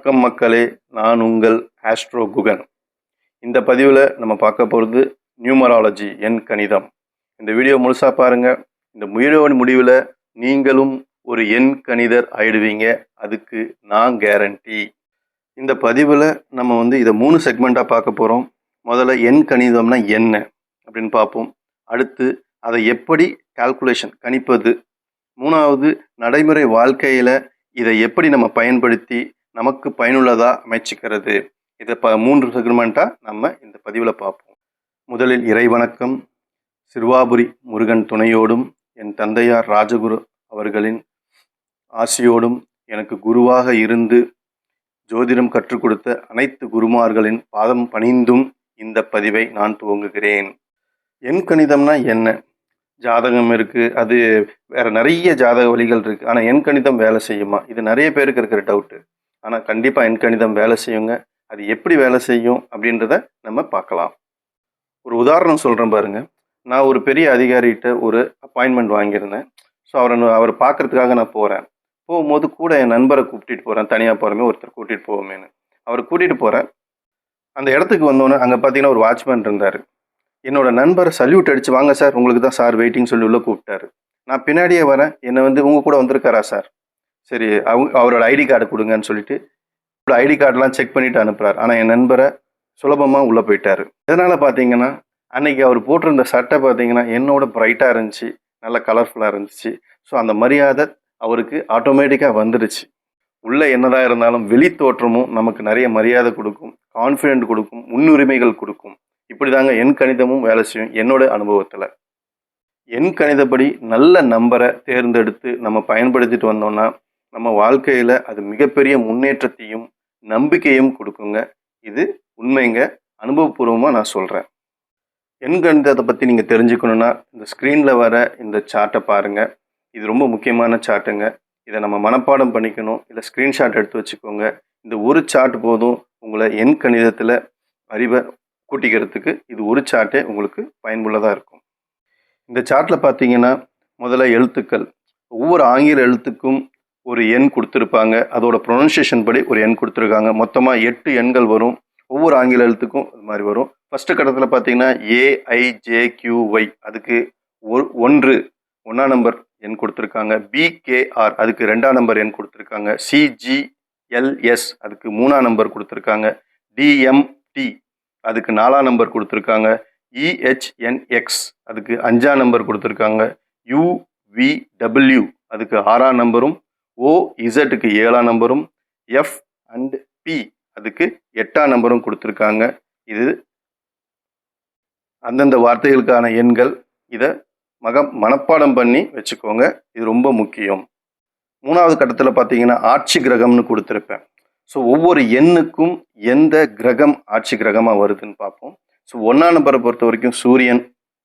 வணக்கம் மக்களே, நான் உங்கள் ஆஸ்ட்ரோ குகன். இந்த பதிவில் நம்ம பார்க்க போகிறது நியூமராலஜி, எண் கணிதம். இந்த வீடியோ முழுசாக பாருங்கள். இந்த வீடியோவின் முடிவில் நீங்களும் ஒரு எண் கணிதர் ஆயிடுவீங்க, அதுக்கு நான் கேரண்டி. இந்த பதிவில் நம்ம இதை 3 செக்மெண்ட்டாக பார்க்க போகிறோம். முதல்ல எண் கணிதம்னா என்ன அப்படின்னு பார்ப்போம். அடுத்து அதை எப்படி கால்குலேஷன் கணிப்பது. மூணாவது நடைமுறை வாழ்க்கையில் இதை எப்படி நம்ம பயன்படுத்தி நமக்கு பயனுள்ளதாக அமைச்சிக்கிறது. இதை 3 செக்மெண்ட்டாக நம்ம இந்த பதிவில் பார்ப்போம். முதலில் இறைவணக்கம். சிறுவாபுரி முருகன் துணையோடும் என் தந்தையார் ராஜகுரு அவர்களின் ஆசியோடும் எனக்கு குருவாக இருந்து ஜோதிடம் கற்றுக் கொடுத்த அனைத்து குருமார்களின் பாதம் பணிந்தும் இந்த பதிவை நான் துவங்குகிறேன். எண் கணிதம்னா என்ன? ஜாதகம் இருக்குது, அது வேறு நிறைய ஜாதக வழிகள் இருக்குது. ஆனால் எண் கணிதம் வேலை செய்யுமா? இது நிறைய பேருக்கு இருக்கிற டவுட்டு. ஆனால் கண்டிப்பாக எண் கணிதம் வேலை செய்யுங்க. அது எப்படி வேலை செய்யும் அப்படின்றத நம்ம பார்க்கலாம். ஒரு உதாரணம் சொல்கிறேன் பாருங்கள். நான் ஒரு பெரிய அதிகாரிகிட்ட ஒரு அப்பாயின்மெண்ட் வாங்கியிருந்தேன். ஸோ அவர் பார்க்குறதுக்காக நான் போகிறேன். போகும்போது கூட என் நண்பரை கூப்பிட்டு போகிறேன். தனியாக போகிறோமே, ஒருத்தர் கூட்டிகிட்டு போவோமேனு அவரை கூட்டிகிட்டு போகிறேன். அந்த இடத்துக்கு வந்தோன்னே அங்கே பார்த்தீங்கன்னா ஒரு வாட்ச்மேன் இருந்தார். என்னோட நண்பரை சல்யூட் அடித்து, வாங்க சார், உங்களுக்கு தான் சார் வெயிட்டிங் சொல்லி உள்ள கூப்பிட்டாரு. நான் பின்னாடியே வரேன். என்னை உங்கள் கூட வந்திருக்காரா சார்? சரி, அவரோட ஐடி கார்டு கொடுங்கன்னு சொல்லிட்டு ஐடி கார்டெலாம் செக் பண்ணிவிட்டு அனுப்புகிறார். ஆனால் என் நண்பரை சுலபமாக உள்ளே போயிட்டார். இதனால் பார்த்தீங்கன்னா அன்றைக்கி அவர் போட்டிருந்த சட்டை பார்த்தீங்கன்னா என்னோட பிரைட்டாக இருந்துச்சு, நல்லா கலர்ஃபுல்லாக இருந்துச்சு. ஸோ அந்த மரியாதை அவருக்கு ஆட்டோமேட்டிக்காக வந்துடுச்சு. உள்ளே என்னதான் இருந்தாலும் வெளி தோற்றமும் நமக்கு நிறைய மரியாதை கொடுக்கும், கான்ஃபிடென்ட் கொடுக்கும், முன்னுரிமைகள் கொடுக்கும். இப்படி தாங்க எண் கணிதமும் வேலை செய்யும் என்னோட அனுபவத்தில். எண் கணிதப்படி நல்ல நம்பரை தேர்ந்தெடுத்து நம்ம பயன்படுத்திட்டு வந்தோம்னா நம்ம வாழ்க்கையில் அது மிகப்பெரிய முன்னேற்றத்தையும் நம்பிக்கையும் கொடுக்குங்க. இது உண்மைங்க, அனுபவபூர்வமாக நான் சொல்கிறேன். எண் கணிதத்தை பற்றி நீங்கள் தெரிஞ்சுக்கணுன்னா இந்த ஸ்க்ரீனில் வர இந்த சார்ட்டை பாருங்கள். இது ரொம்ப முக்கியமான சார்ட்டுங்க. இதை நம்ம மனப்பாடம் பண்ணிக்கணும். இல்லை ஸ்க்ரீன்ஷாட் எடுத்து வச்சுக்கோங்க. இந்த ஒரு சார்ட் போதும் உங்களை எண் கணிதத்தில் அறிவை கூட்டிக்கிறதுக்கு. இது ஒரு சார்ட்டே உங்களுக்கு பயனுள்ளதாக இருக்கும். இந்த சார்ட்டில் பார்த்தீங்கன்னா முதல்ல எழுத்துக்கள். ஒவ்வொரு ஆங்கில எழுத்துக்கும் ஒரு எண் கொடுத்துருப்பாங்க. அதோட ப்ரொனன்சியேஷன் படி ஒரு எண் கொடுத்துருக்காங்க. மொத்தமாக 8 எண்கள் வரும். ஒவ்வொரு ஆங்கில எழுத்துக்கும் அது மாதிரி வரும். ஃபஸ்ட்டு கட்டத்தில் பார்த்தீங்கன்னா AIJQY, அதுக்கு 1 நம்பர் எண் கொடுத்துருக்காங்க. BKR, அதுக்கு 2ஆம் நம்பர் எண் கொடுத்துருக்காங்க. CGLS, அதுக்கு 3ஆம் நம்பர் கொடுத்துருக்காங்க. DMT, அதுக்கு 4ஆம் நம்பர் கொடுத்துருக்காங்க. EHNX, அதுக்கு 5ஆம் நம்பர் கொடுத்துருக்காங்க. UVW, அதுக்கு 6ஆம் நம்பரும். OZக்கு 7ஆம் நம்பரும். F&P, அதுக்கு 8ஆம் நம்பரும் கொடுத்துருக்காங்க. இது அந்தந்த வார்த்தைகளுக்கான எண்கள். இதை மனப்பாடம் பண்ணி வச்சுக்கோங்க. இது ரொம்ப முக்கியம். 3வது கட்டத்தில் பார்த்தீங்கன்னா ஆட்சி கிரகம்னு கொடுத்துருப்பேன். ஸோ ஒவ்வொரு எண்ணுக்கும் எந்த கிரகம் ஆட்சி கிரகமாக வருதுன்னு பார்ப்போம். ஸோ 1ஆம் நம்பரை பொறுத்த வரைக்கும் சூரியன்,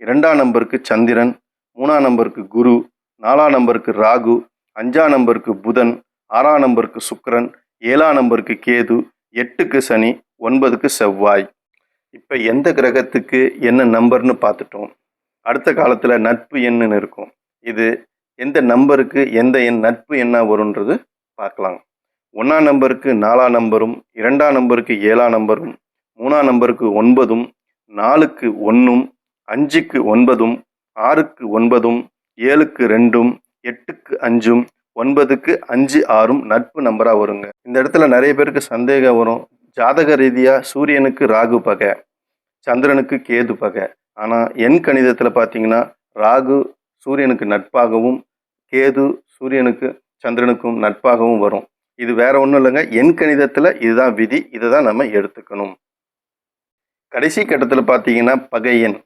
2ஆம் நம்பருக்கு சந்திரன், 3ஆம் நம்பருக்கு குரு, 4ஆம் நம்பருக்கு ராகு, 5ஆம் நம்பருக்கு புதன், 6ஆம் நம்பருக்கு சுக்கிரன், 7ஆம் நம்பருக்கு கேது, 8க்கு சனி, 9க்கு செவ்வாய். இப்போ எந்த கிரகத்துக்கு என்ன நம்பர்னு பார்த்துட்டோம். அடுத்த காலத்தில் நட்பு எண்ணுன்னு இருக்கும். இது எந்த நம்பருக்கு எந்த எண் நட்பு எண்ணாக வரும்ன்றது பார்க்கலாம். 1ஆம் நம்பருக்கு 4ஆம் நம்பரும், 2ஆம் நம்பருக்கு 7ஆம் நம்பரும், 3ஆம் நம்பருக்கு 9ம், 4க்கு 1ம், 5க்கு 9ம், 6க்கு 9ம், 7க்கு 2ம், 8க்கு 5ம், 9க்கு 5, 6ம் நட்பு நம்பராக வருங்க. இந்த இடத்துல நிறைய பேருக்கு சந்தேகம் வரும். ஜாதக ரீதியாக சூரியனுக்கு ராகு பகை, சந்திரனுக்கு கேது பகை. ஆனால் எண் கணிதத்தில் பார்த்தீங்கன்னா ராகு சூரியனுக்கு நட்பாகவும், கேது சூரியனுக்கு சந்திரனுக்கும் நட்பாகவும் வரும். இது வேற ஒன்றும் இல்லைங்க. எண் கணிதத்தில் இதுதான் விதி. இதை தான் நம்ம எடுத்துக்கணும். கடைசி கட்டத்தில் பார்த்தீங்கன்னா பகை எண்.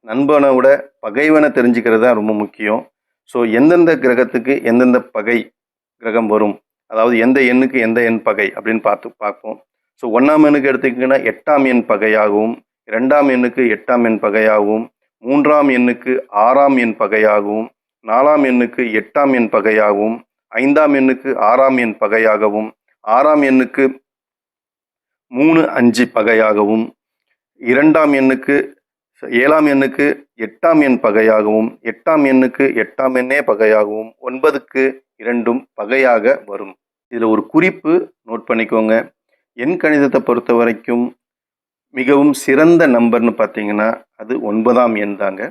நண்பனை விட பகைவனை தெரிஞ்சுக்கிறது தான் ரொம்ப முக்கியம். ஸோ எந்தெந்த கிரகத்துக்கு எந்தெந்த பகை கிரகம் வரும், அதாவது எந்த எண்ணுக்கு எந்த எண் பகை அப்படின்னு பார்ப்போம். ஸோ 1ஆம் எண்ணுக்கு எடுத்துக்கிட்டிங்கன்னா 8ஆம் எண் பகையாகவும், 2ஆம் எண்ணுக்கு 8ஆம் எண் பகையாகவும், 3ஆம் எண்ணுக்கு 6ஆம் எண் பகையாகவும், 4ஆம் எண்ணுக்கு 8ஆம் எண் பகையாகவும், 5ஆம் எண்ணுக்கு 6ஆம் எண் பகையாகவும், 6ஆம் எண்ணுக்கு 3, 5 பகையாகவும், 2ஆம் எண்ணுக்கு 7ஆம் எண்ணுக்கு 8ஆம் எண் பகையாகவும், 8ஆம் எண்ணுக்கு 8ஆம் எண்ணே பகையாகவும், 9க்கு 2ம் பகையாக வரும். இதில் ஒரு குறிப்பு நோட் பண்ணிக்கோங்க. எண் கணிதத்தை பொறுத்த வரைக்கும் மிகவும் சிறந்த நம்பர்னு பார்த்தீங்கன்னா அது 9ஆம் எண் தாங்க.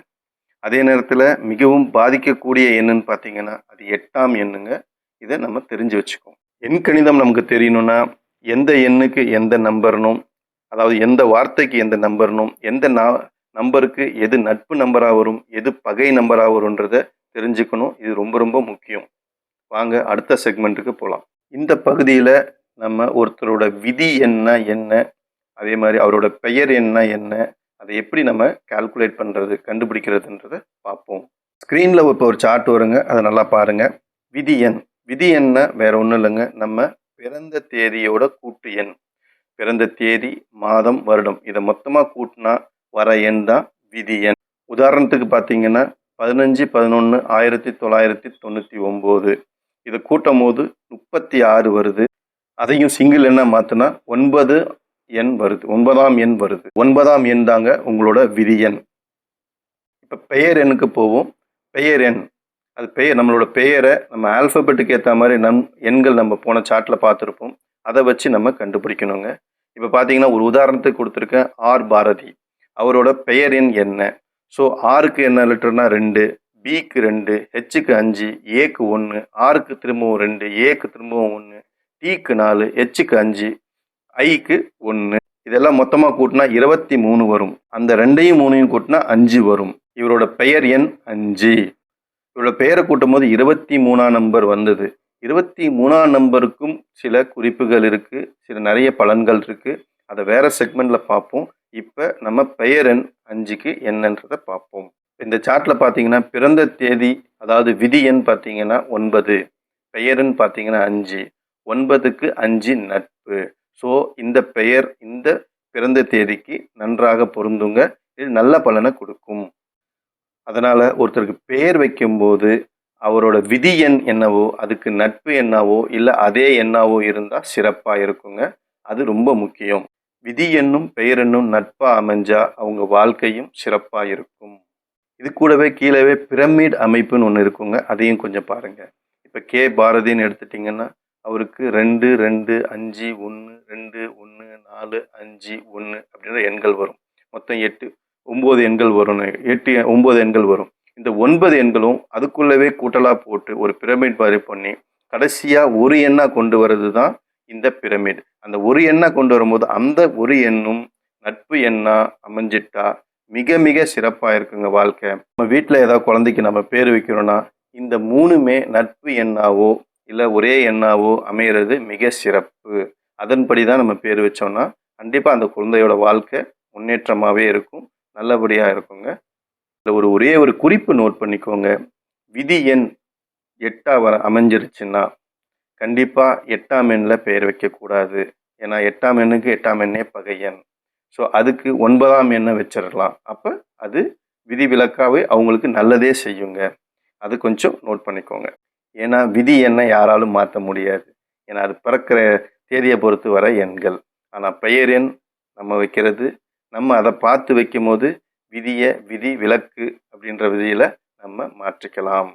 அதே நேரத்தில் மிகவும் பாதிக்கக்கூடிய எண்ணுன்னு பார்த்தீங்கன்னா அது 8ஆம் எண்ணுங்க. இதை நம்ம தெரிஞ்சு வச்சுக்கோம். எண் கணிதம் நமக்கு தெரியணும்னா எந்த எண்ணுக்கு எந்த நம்பர்னும், அதாவது எந்த வார்த்தைக்கு எந்த நம்பர்னும், எந்த நம்பருக்கு எது நட்பு நம்பராக வரும், எது பகை நம்பராக வரும்ன்றதை தெரிஞ்சுக்கணும். இது ரொம்ப ரொம்ப முக்கியம். வாங்க அடுத்த செக்மெண்ட்டுக்கு போகலாம். இந்த பகுதியில் நம்ம ஒருத்தரோட விதி என்ன, அதே மாதிரி அவரோட பெயர் என்ன, அதை எப்படி நம்ம கால்குலேட் பண்ணுறது, கண்டுபிடிக்கிறதுன்றதை பார்ப்போம். ஸ்க்ரீனில் இப்போ ஒரு சார்ட் வருங்க, அதை நல்லா பாருங்கள். விதி எண்ண வேற ஒன்றும் இல்லைங்க, நம்ம பிறந்த தேதியோட கூட்டு எண். பிறந்த தேதி, மாதம், வருடம் இதை மொத்தமாக கூட்டினா வர எண் தான் விதி எண். உதாரணத்துக்கு பார்த்தீங்கன்னா 15/11/1999 இதை கூட்டும் போது 36 வருது. அதையும் சிங்கிள் எண்ணாக மாற்றினா 9 எண் வருது, 9ஆம் எண் வருது. 9ஆம் எண் தாங்க உங்களோட விதி எண். இப்போ பெயர் எண்ணுக்கு போவோம். பெயர் எண், அது பெயர், நம்மளோட பெயரை நம்ம ஆல்ஃபபெட்டுக்கு ஏற்ற மாதிரி எண்கள் நம்ம போன சார்ட்டில் பார்த்துருப்போம். அதை வச்சு நம்ம கண்டுபிடிக்கணுங்க. இப்போ பார்த்தீங்கன்னா ஒரு உதாரணத்துக்கு கொடுத்துருக்கேன். ஆர் பாரதி, அவரோட பெயர் எண் என்ன? ஸோ ஆருக்கு என்ன லெட்டர்னா 2, பிக்கு 2, ஹெச்சுக்கு 5, ஏக்கு 1, ஆருக்கு திரும்பவும் 2, ஏக்கு திரும்பவும் 1, டிக்கு 4, ஹெச்சுக்கு 5, ஐக்கு 1. இதெல்லாம் மொத்தமாக கூட்டினா 23 வரும். அந்த 2ஐயும் 3ஐயும் கூட்டினா 5 வரும். இவரோட பெயர் எண் 5. இவரோட பெயரை கூட்டும் போது 23ஆம் நம்பர் வந்தது. 23ஆம் நம்பருக்கும் சில குறிப்புகள் இருக்குது, சில நிறைய பலன்கள் இருக்குது. அதை வேற செக்மெண்ட்டில் பார்ப்போம். இப்போ நம்ம பெயர் எண் 5க்கு என்னன்றதை பார்ப்போம். இந்த சார்ட்டில் பார்த்தீங்கன்னா பிறந்த தேதி, அதாவது விதி எண் பார்த்தீங்கன்னா 9, பெயர்னு பார்த்தீங்கன்னா 5, 9க்கு 5 நட்பு. ஸோ இந்த பெயர் இந்த பிறந்த தேதிக்கு நன்றாக பொருந்துங்க. இது நல்ல பலனை கொடுக்கும். அதனால் ஒருத்தருக்கு பெயர் வைக்கும்போது அவரோட விதி எண் என்னவோ அதுக்கு நட்பு எண்ணாவோ இல்லை அதே எண்ணாவோ இருந்தால் சிறப்பாக இருக்குங்க. அது ரொம்ப முக்கியம். விதி எண்ணும் பெயர் எண்ணும் நட்பாக அமைஞ்சா அவங்க வாழ்க்கையும் சிறப்பாக இருக்கும். இது கூடவே கீழவே பிரமிட் அமைப்புன்னு ஒன்று இருக்குங்க, அதையும் கொஞ்சம் பாருங்கள். இப்போ கே பாரதின்னு எடுத்துட்டிங்கன்னா அவருக்கு 2, 2, 5, 1, 2, 1, 4, 5, 1 அப்படின்ற எண்கள் வரும். மொத்தம் 9 எண்கள் வரும். 9 எண்கள் வரும். இந்த 9 எண்களும் அதுக்குள்ளவே கூட்டலாக போட்டு ஒரு பிரமிட் மாதிரி பண்ணி கடைசியாக ஒரு எண்ணாக கொண்டு வர்றது தான் இந்த பிரமிட். அந்த ஒரு எண்ணாக கொண்டு வரும்போது அந்த ஒரு எண்ணும் நட்பு எண்ணா அமைஞ்சிட்டா மிக மிக சிறப்பாக இருக்குங்க வாழ்க்கை. நம்ம வீட்டில் ஏதாவது குழந்தைக்கு நம்ம பேர் வைக்கிறோன்னா இந்த 3மே நட்பு எண்ணாவோ இல்லை ஒரே எண்ணாவோ அமைகிறது மிக சிறப்பு. அதன்படி தான் நம்ம பேர் வச்சோம்னா கண்டிப்பாக அந்த குழந்தையோட வாழ்க்கை முன்னேற்றமாகவே இருக்கும், நல்லபடியாக இருக்குங்க. இதில் ஒரே ஒரு குறிப்பு நோட் பண்ணிக்கோங்க. விதி எண் 8ஆக அமைஞ்சிருச்சுன்னா கண்டிப்பாக 8ஆம் எண்ணில் பெயர் வைக்கக்கூடாது. ஏன்னா 8ஆம் எண்ணுக்கு 8ஆம் எண்ணே பகை எண். ஸோ அதுக்கு 9ஆம் எண்ணை வச்சிடலாம். அப்போ அது விதிவிலக்காகவே அவங்களுக்கு நல்லதே செய்யுங்க. அது கொஞ்சம் நோட் பண்ணிக்கோங்க. ஏன்னா விதி எண்ணை யாராலும் மாற்ற முடியாது. ஏன்னா அது பிறக்கிற தேதியை பொறுத்து வர எண்கள். ஆனால் பெயர் எண் நம்ம வைக்கிறது, நம்ம அதை பார்த்து வைக்கும் போது விதி விலக்கு அப்படின்ற விதியில் நம்ம மாற்றிக்கலாம்.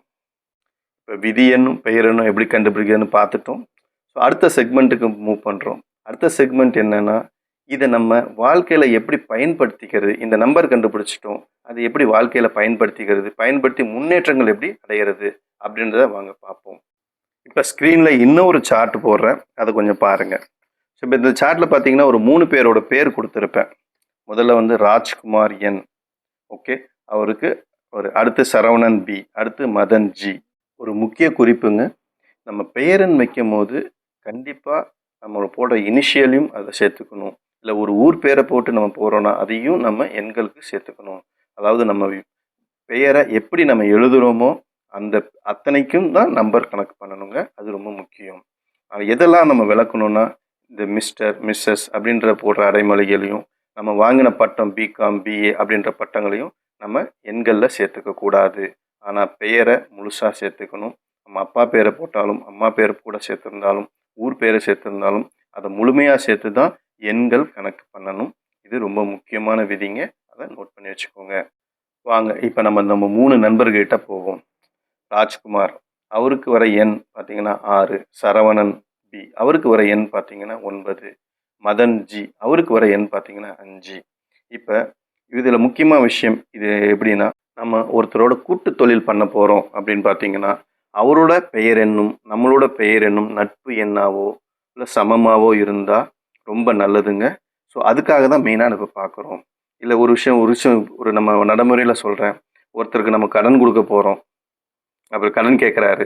இப்போ விதி எண்ணும் பெயர் எண்ணும் எப்படி கண்டுபிடிக்கிறதுன்னு பார்த்துட்டோம். ஸோ அடுத்த செக்மெண்ட்டுக்கு மூவ் பண்ணுறோம். அடுத்த செக்மெண்ட் என்னென்னா, இதை நம்ம வாழ்க்கையில் எப்படி பயன்படுத்திக்கிறது. இந்த நம்பர் கண்டுபிடிச்சிட்டோம், அது எப்படி வாழ்க்கையில் பயன்படுத்தி முன்னேற்றங்கள் எப்படி அடைகிறது அப்படின்றத வாங்க பார்ப்போம். இப்போ ஸ்க்ரீனில் இன்னொரு சார்ட் போடுறேன், அதை கொஞ்சம் பாருங்கள். ஸோ இப்போ இந்த சார்ட்டில் பார்த்தீங்கன்னா ஒரு 3 பேரோட பேர் கொடுத்துருப்பேன். முதல்ல ராஜ்குமார் என், ஓகே, அவருக்கு அடுத்து சரவணன் பி, அடுத்து மதன் ஜி. ஒரு முக்கிய குறிப்புங்க, நம்ம பெயரன் வைக்கும் போது கண்டிப்பாக நம்ம போடுற இனிஷியலையும் அதை சேர்த்துக்கணும். இல்லை ஒரு ஊர் பேரை போட்டு நம்ம போகிறோன்னா அதையும் நம்ம எண்களுக்கு சேர்த்துக்கணும். அதாவது நம்ம பெயரை எப்படி நம்ம எழுதுகிறோமோ அந்த அத்தனைக்கும் தான் நம்பர் கணக்கு பண்ணணுங்க. அது ரொம்ப முக்கியம். எதெல்லாம் நம்ம விளக்கணும்னா இந்த மிஸ்டர், மிஸ்ஸஸ் அப்படின்ற போடுற அடைமொழிகளையும், நம்ம வாங்கின பட்டம் பிகாம், பிஏ அப்படின்ற பட்டங்களையும் நம்ம எண்களில் சேர்த்துக்கக்கூடாது. ஆனால் பெயரை முழுசாக சேர்த்துக்கணும். நம்ம அப்பா பேரை போட்டாலும், அம்மா பேரை கூட சேர்த்துருந்தாலும், ஊர் பேரை சேர்த்துருந்தாலும் அதை முழுமையாக சேர்த்து தான் எண்கள் கணக்கு பண்ணணும். இது ரொம்ப முக்கியமான விதிங்க, அதை நோட் பண்ணி வச்சுக்கோங்க. வாங்க இப்போ நம்ம 3 நண்பர்கிட்ட போவோம். ராஜ்குமார், அவருக்கு வர எண் பார்த்தீங்கன்னா 6, சரவணன் பி அவருக்கு வர எண் பார்த்தீங்கன்னா 9. மதன் ஜி அவருக்கு வர எண் பார்த்தீங்கன்னா 5. இப்போ இதில் முக்கியமான விஷயம் இது எப்படின்னா, நம்ம ஒருத்தரோட கூட்டு தொழில் பண்ண போகிறோம் அப்படின்னு பார்த்தீங்கன்னா, அவரோட பெயர் எண்ணும் நம்மளோட பெயர் எண்ணும் நட்பு எண்ணாவோ இல்லை சமமாவோ இருந்தால் ரொம்ப நல்லதுங்க. ஸோ அதுக்காக தான் மெயினாக நம்ம பார்க்குறோம். இல்லை ஒரு விஷயம் ஒரு நம்ம நடைமுறையில் சொல்கிறேன். ஒருத்தருக்கு நம்ம கடன் கொடுக்க போகிறோம். அப்புறம் கடன் கேட்குறாரு.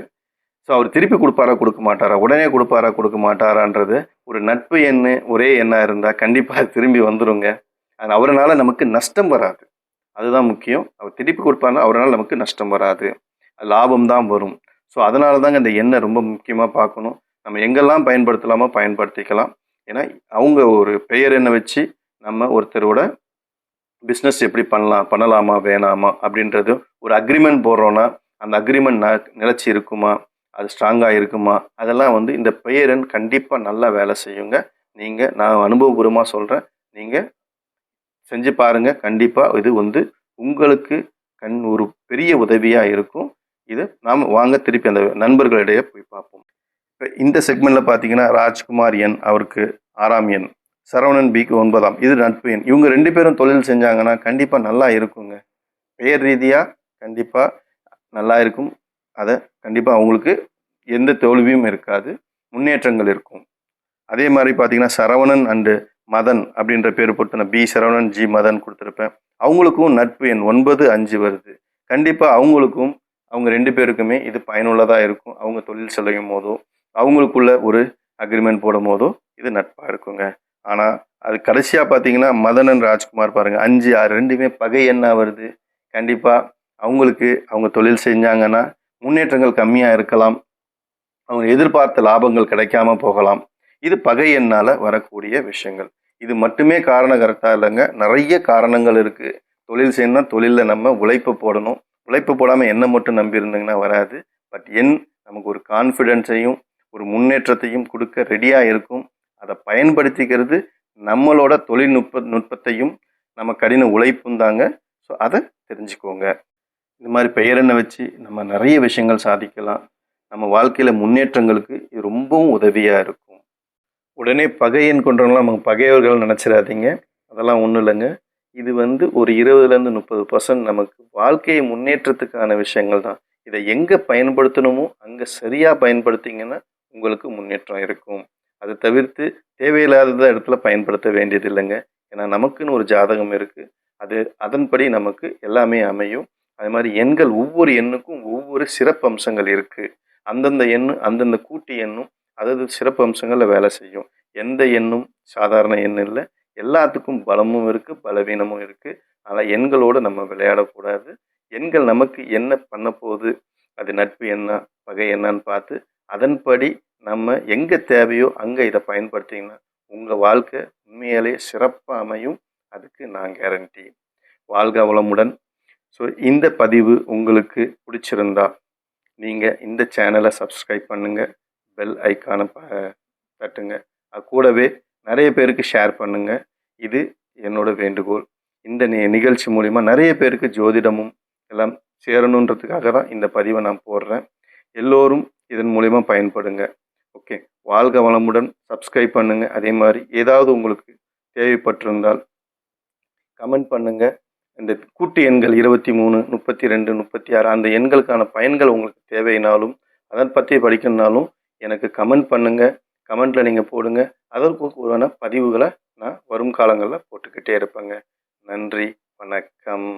ஸோ அவர் திருப்பி கொடுப்பாரா கொடுக்க மாட்டாரா, உடனே கொடுப்பாரா கொடுக்க மாட்டாரான்றது ஒரு நட்பு எண்ணு ஒரே எண்ணாக இருந்தால் கண்டிப்பாக அது திரும்பி வந்துடுங்க. அது அவரால் நமக்கு நஷ்டம் வராது. அதுதான் முக்கியம். அவர் திருப்பி கொடுப்பாருன்னா அவரால் நமக்கு நஷ்டம் வராது, லாபம் தான் வரும். ஸோ அதனால தாங்க இந்த எண்ணை ரொம்ப முக்கியமாக பார்க்கணும். நம்ம எங்கெல்லாம் பயன்படுத்தலாமோ பயன்படுத்திக்கலாம். ஏன்னா அவங்க ஒரு பெயர் எண்ணை வச்சு நம்ம ஒருத்தரோட பிஸ்னஸ் எப்படி பண்ணலாமா வேணாமா அப்படின்றது ஒரு அக்ரிமெண்ட் போடுறோன்னா அந்த அக்ரிமெண்ட் நிலச்சி இருக்குமா, அது ஸ்ட்ராங்காக இருக்குமா, அதெல்லாம் வந்து இந்த பெயர் எண் கண்டிப்பாக நல்லா வேலை செய்யுங்க. நான் அனுபவபூர்வமாக சொல்கிறேன். நீங்கள் செஞ்சு பாருங்கள். கண்டிப்பாக இது வந்து உங்களுக்கு ஒரு பெரிய உதவியாக இருக்கும். இது நாம் வாங்க திருப்பி அந்த நண்பர்களிடையே போய் பார்ப்போம். இப்போ இந்த செக்மெண்ட்டில் பார்த்தீங்கன்னா ராஜ்குமார் எண் அவருக்கு 6ஆம் எண், சரவணன் பிக்கு 9ஆம், இது நட்பு எண். இவங்க 2 பேரும் தொழில் செஞ்சாங்கன்னா கண்டிப்பாக நல்லா இருக்குங்க. பெயர் ரீதியாக கண்டிப்பாக நல்லா இருக்கும். அதை கண்டிப்பாக அவங்களுக்கு எந்த தோல்வியும் இருக்காது, முன்னேற்றங்கள் இருக்கும். அதே மாதிரி பார்த்தீங்கன்னா சரவணன் அண்டு மதன் அப்படின்ற பேர் போட்டு நான் பி சரவணன் ஜி மதன் கொடுத்துருப்பேன். அவங்களுக்கும் நட்பு எண் 9, 5 வருது. கண்டிப்பாக அவங்க 2 பேருக்குமே இது பயனுள்ளதாக இருக்கும். அவங்க தொழில் செய்யும் போதோ அவங்களுக்குள்ள ஒரு அக்ரிமெண்ட் போடும் போதோ இது நட்பாக இருக்குங்க. ஆனால் அது கடைசியாக பார்த்தீங்கன்னா மதனன் ராஜ்குமார் பாருங்கள் 5, 6 2மே பகை எண்ணாக வருது. கண்டிப்பாக அவங்க தொழில் செஞ்சாங்கன்னா முன்னேற்றங்கள் கம்மியாக இருக்கலாம். அவங்க எதிர்பார்த்த லாபங்கள் கிடைக்காம போகலாம். இது பகை எண்ணால் வரக்கூடிய விஷயங்கள். இது மட்டுமே காரணகர்த்தா இல்லைங்க, நிறைய காரணங்கள் இருக்குது. தொழில் செய்யணும்னா தொழிலில் நம்ம உழைப்பு போடணும். உழைப்பு போடாமல் எண்ணை மட்டும் நம்பி இருந்தீங்கன்னா வராது. பட் நமக்கு ஒரு கான்ஃபிடென்ஸையும் ஒரு முன்னேற்றத்தையும் கொடுக்க ரெடியாக இருக்கும். அதை பயன்படுத்திக்கிறது நம்மளோட நுட்பத்தையும் நம்ம கடின உழைப்பும் தாங்க. ஸோ அதை தெரிஞ்சுக்கோங்க. இந்த மாதிரி பெயரெண்ணை வச்சு நம்ம நிறைய விஷயங்கள் சாதிக்கலாம். நம்ம வாழ்க்கையில் முன்னேற்றங்களுக்கு இது ரொம்பவும் உதவியாக இருக்கும். உடனே பகை எண் கொண்டவங்களாம் நமக்கு பகையவர்கள் நினச்சிடாதீங்க. அதெல்லாம் ஒன்றும் இல்லைங்க. இது வந்து ஒரு 20% 30% நமக்கு வாழ்க்கையை முன்னேற்றத்துக்கான விஷயங்கள் தான். இதை எங்கே பயன்படுத்தணுமோ அங்கே சரியாக பயன்படுத்திங்கன்னா உங்களுக்கு முன்னேற்றம் இருக்கும். அதை தவிர்த்து தேவையில்லாத இடத்துல பயன்படுத்த வேண்டியது இல்லைங்க. ஏன்னா நமக்குன்னு ஒரு ஜாதகம் இருக்குது. அதன்படி நமக்கு எல்லாமே அமையும். அது மாதிரி எண்கள் ஒவ்வொரு எண்ணுக்கும் ஒவ்வொரு சிறப்பு அம்சங்கள் இருக்குது. அந்தந்த எண்ணு அந்தந்த கூட்டு எண்ணும் அதாவது சிறப்பு அம்சங்களில் வேலை செய்யும். எந்த எண்ணும் சாதாரண எண் இல்லை. எல்லாத்துக்கும் பலமும் இருக்குது, பலவீனமும் இருக்குது. ஆனால் எண்களோடு நம்ம விளையாடக்கூடாது. எண்கள் நமக்கு என்ன பண்ண போகுது, அது நட்பு என்ன பகை என்னன்னு பார்த்து அதன்படி நம்ம எங்கே தேவையோ அங்கே இதை பயன்படுத்திங்கன்னா உங்கள் வாழ்க்கை உண்மையாலே சிறப்பாக அமையும். அதுக்கு நான் கேரண்டி. வாழ்க வளமுடன். ஸோ இந்த பதிவு உங்களுக்கு பிடிச்சிருந்தா நீங்கள் இந்த சேனலை சப்ஸ்கிரைப் பண்ணுங்கள், பெல் ஐக்கானை தட்டுங்க. அது கூடவே நிறைய பேருக்கு ஷேர் பண்ணுங்கள். இது என்னோட வேண்டுகோள். இந்த நிகழ்ச்சி மூலிமா நிறைய பேருக்கு ஜோதிடமும் எல்லாம் சேரணுன்றதுக்காக தான் இந்த பதிவை நான் போடுறேன். எல்லோரும் இதன் மூலிமா பயன்படுங்க. ஓகே, வாழ்க வளமுடன். சப்ஸ்கிரைப் பண்ணுங்கள். அதே மாதிரி ஏதாவது உங்களுக்கு தேவைப்பட்டிருந்தால் கமெண்ட் பண்ணுங்கள். இந்த கூட்டு எண்கள் 23, 32, 36 அந்த எண்களுக்கான பயன்கள் உங்களுக்கு தேவைனாலும் அதை பற்றி படிக்கணுன்னாலும் எனக்கு கமெண்ட் பண்ணுங்கள். கமெண்ட்டில் நீங்கள் போடுங்க. அதற்குரிய பதிவுகளை நான் வரும் காலங்களில் போட்டுக்கிட்டே இருப்பேங்க. நன்றி, வணக்கம்.